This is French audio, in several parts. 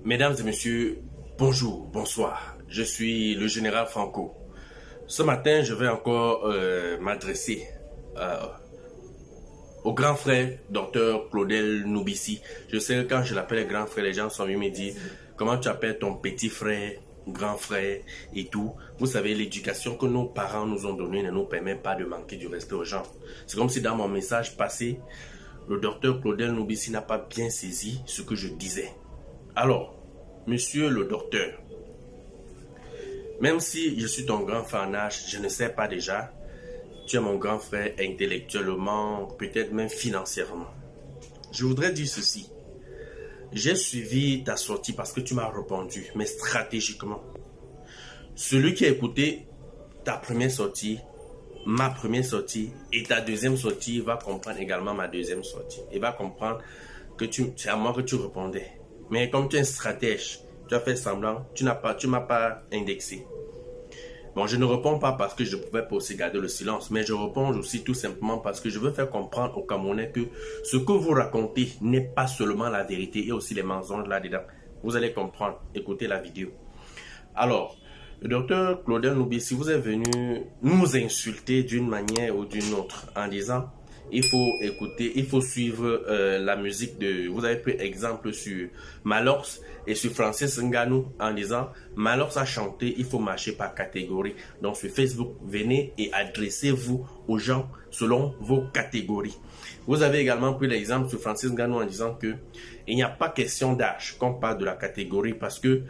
Mesdames et messieurs, bonjour, bonsoir. Je suis le général Franco. Ce matin, je vais encore m'adresser au grand frère, docteur Claudel Noubissi. Je sais que quand je l'appelle grand frère, les gens sont venus me dire comment tu appelles ton petit frère, grand frère et tout. Vous savez, l'éducation que nos parents nous ont donnée ne nous permet pas de manquer du respect aux gens. C'est comme si dans mon message passé, le docteur Claudel Noubissi n'a pas bien saisi ce que je disais. Alors, monsieur le docteur, même si je suis ton grand frère en âge, je ne sais pas déjà, tu es mon grand frère intellectuellement, peut-être même financièrement. Je voudrais dire ceci. J'ai suivi ta sortie parce que tu m'as répondu, mais stratégiquement. Celui qui a écouté ta première sortie, ma première sortie et ta deuxième sortie va comprendre également ma deuxième sortie. Il va comprendre que c'est à moi que tu répondais. Mais comme tu es un stratège, tu as fait semblant, tu m'as pas indexé. Bon, je ne réponds pas parce que je pouvais pas aussi garder le silence, mais je réponds aussi tout simplement parce que je veux faire comprendre aux Camerounais que ce que vous racontez n'est pas seulement la vérité et aussi les mensonges là-dedans. Vous allez comprendre, écoutez la vidéo. Alors, le docteur Claudel Noubissi, vous êtes venu nous insulter d'une manière ou d'une autre en disant il faut écouter, il faut suivre la musique de... Vous avez pris exemple sur Malors et sur Francis Ngannou en disant Malors a chanté, il faut marcher par catégorie. Donc sur Facebook, venez et adressez-vous aux gens selon vos catégories. Vous avez également pris l'exemple sur Francis Ngannou en disant que il n'y a pas question d'âge qu'on parle de la catégorie parce que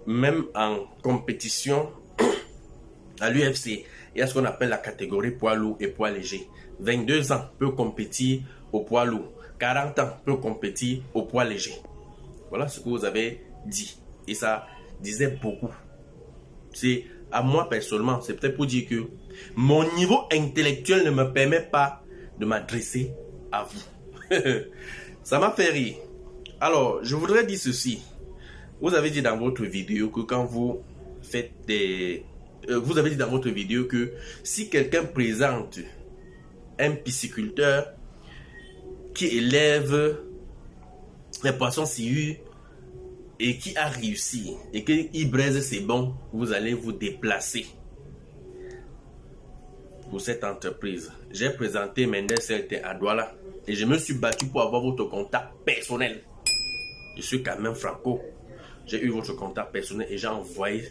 même en compétition à l'UFC, il y a ce qu'on appelle la catégorie poids lourd et poids léger. 22 ans peut compétir au poids lourd. 40 ans peut compétir au poids léger. Voilà ce que vous avez dit. Et ça disait beaucoup. C'est à moi personnellement, c'est peut-être pour dire que mon niveau intellectuel ne me permet pas de m'adresser à vous. Ça m'a fait rire. Alors, je voudrais dire ceci. Vous avez dit dans votre vidéo que quand vous faites des... vous avez dit dans votre vidéo que si quelqu'un présente un pisciculteur qui élève les poissons sciures et qui a réussi et qu'il braise ses bons, vous allez vous déplacer pour cette entreprise. J'ai présenté Mendes Celte à Douala et je me suis battu pour avoir votre contact personnel. Je suis quand même Franco. J'ai eu votre contact personnel et j'ai envoyé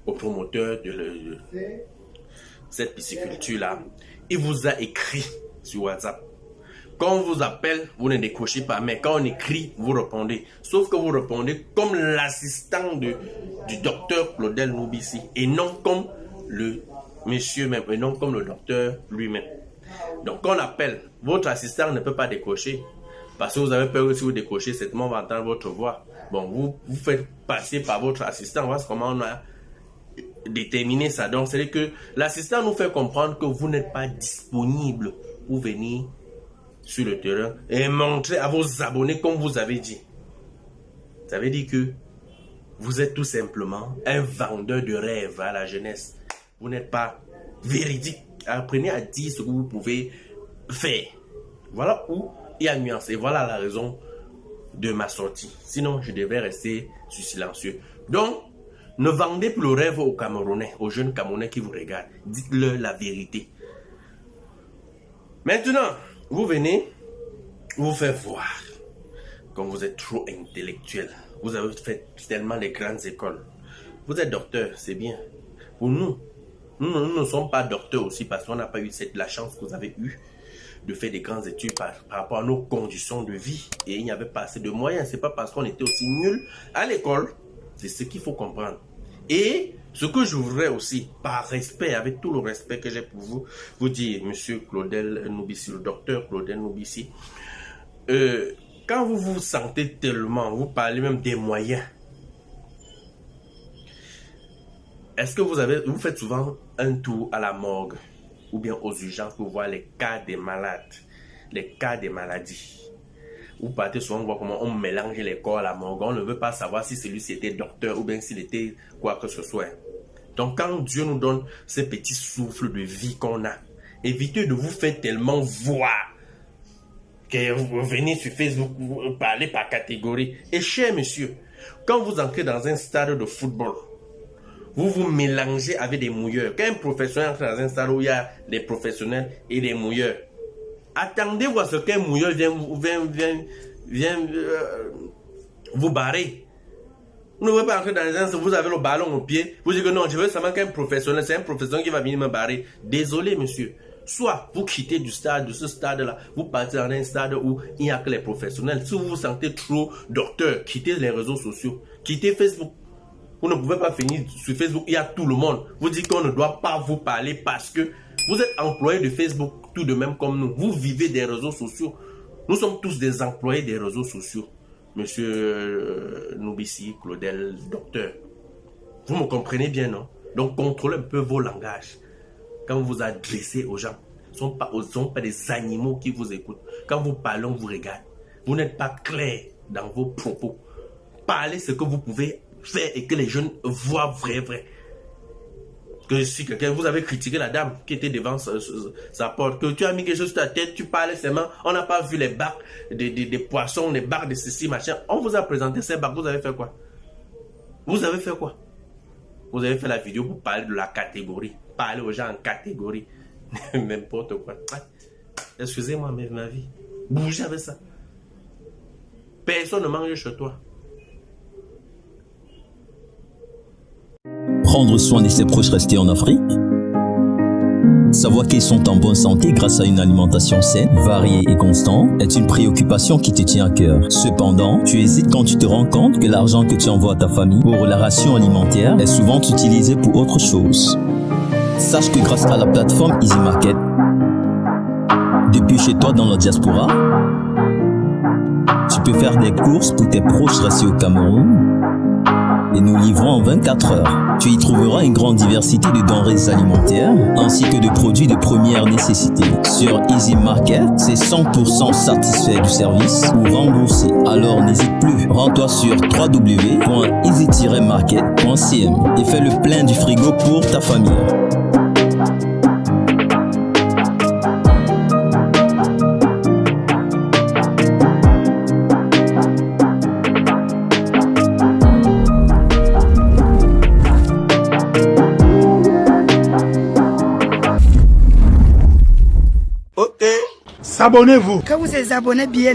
au promoteur de cette pisciculture-là. Il vous a écrit sur WhatsApp. Quand on vous appelle, vous ne décrochez pas. Mais quand on écrit, vous répondez. Sauf que vous répondez comme l'assistant du docteur Claudel Noubissi. Et non comme le monsieur même. Et non comme le docteur lui-même. Donc quand on appelle, votre assistant ne peut pas décrocher. Parce que vous avez peur que si vous décrochez, cette on va entendre votre voix. Bon, vous faites passer par votre assistant. Voilà comment on a déterminé ça. Donc, c'est que l'assistant nous fait comprendre que vous n'êtes pas disponible pour venir sur le terrain et montrer à vos abonnés comme vous avez dit. Ça veut dire que vous êtes tout simplement un vendeur de rêves à la jeunesse. Vous n'êtes pas véridique. Apprenez à dire ce que vous pouvez faire. Voilà où il y a nuance. Et voilà la raison de ma sortie. Sinon, je devais rester silencieux. Donc, ne vendez plus le rêve aux Camerounais, aux jeunes Camerounais qui vous regardent. Dites-leur la vérité. Maintenant, vous venez, vous faites voir comme vous êtes trop intellectuel. Vous avez fait tellement les grandes écoles. Vous êtes docteur, c'est bien. Pour nous ne sommes pas docteurs aussi parce qu'on n'a pas eu la chance que vous avez eue de faire des grandes études par rapport à nos conditions de vie. Et il n'y avait pas assez de moyens. C'est pas parce qu'on était aussi nuls à l'école. C'est ce qu'il faut comprendre. Et ce que je voudrais aussi, par respect, avec tout le respect que j'ai pour vous, vous dire, monsieur Claudel Noubissi, le docteur Claudel Noubissi, quand vous vous sentez tellement, vous parlez même des moyens. Est-ce que vous faites souvent un tour à la morgue ou bien aux urgences pour voir les cas des malades, les cas des maladies? Vous partez souvent voir comment on mélange les corps à la morgue. On ne veut pas savoir si celui-ci était docteur ou bien s'il était quoi que ce soit. Donc quand Dieu nous donne ces petits souffles de vie qu'on a, évitez de vous faire tellement voir que vous venez sur Facebook, vous parlez par catégorie. Et cher monsieur, Quand vous entrez dans un stade de football, vous vous mélangez avec des mouilleurs. Quand un professionnel entre dans un stade où il y a des professionnels et des mouilleurs, attendez-vous à ce qu'un mouilleur vienne vous barrer. Vous ne pouvez pas entrer dans un stade, vous avez le ballon au pied, vous dites que non, je veux seulement qu'un professionnel, c'est un professionnel qui va venir me barrer. Désolé, monsieur. Soit vous quittez du stade, de ce stade-là, vous partez dans un stade où il n'y a que les professionnels. Si vous vous sentez trop docteur, quittez les réseaux sociaux, quittez Facebook. Vous ne pouvez pas finir sur Facebook, il y a tout le monde. Vous dites qu'on ne doit pas vous parler parce que vous êtes employé de Facebook tout de même comme nous. Vous vivez des réseaux sociaux. Nous sommes tous des employés des réseaux sociaux. Monsieur Noubissi, Claudel, docteur. Vous me comprenez bien, non? Donc contrôlez un peu vos langages. Quand vous vous adressez aux gens, ce ne sont pas des animaux qui vous écoutent. Quand vous parlez, on vous regarde. Vous n'êtes pas clair dans vos propos. Parlez ce que vous pouvez faire et que les jeunes voient vrai. Que si quelqu'un, vous avez critiqué la dame qui était devant sa porte, que tu as mis quelque chose sur ta tête, tu parlais seulement, on n'a pas vu les bacs des poissons, les bacs de ceci, machin. On vous a présenté ces bacs, vous avez fait quoi? Vous avez fait quoi? Vous avez fait la vidéo pour parler de la catégorie. Parler aux gens en catégorie. N'importe quoi. Excusez-moi, mais ma vie. Bougez avec ça. Personne ne mange chez toi. Prendre soin de ses proches restés en Afrique. Savoir qu'ils sont en bonne santé grâce à une alimentation saine, variée et constante est une préoccupation qui te tient à cœur. Cependant, tu hésites quand tu te rends compte que l'argent que tu envoies à ta famille pour la ration alimentaire est souvent utilisé pour autre chose. Sache que grâce à la plateforme Easy Market, depuis chez toi dans la diaspora, tu peux faire des courses pour tes proches restés au Cameroun et nous livrons en 24 heures. Tu y trouveras une grande diversité de denrées alimentaires ainsi que de produits de première nécessité. Sur Easy Market, c'est 100% satisfait du service ou remboursé. Alors n'hésite plus, rends-toi sur www.easy-market.cm et fais le plein du frigo pour ta famille. Abonnez-vous. Quand vous êtes abonné bien,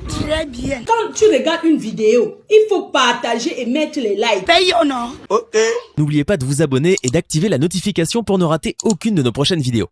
très bien. Quand tu regardes une vidéo, il faut partager et mettre les likes. Payons, non? Ok. N'oubliez pas de vous abonner et d'activer la notification pour ne rater aucune de nos prochaines vidéos.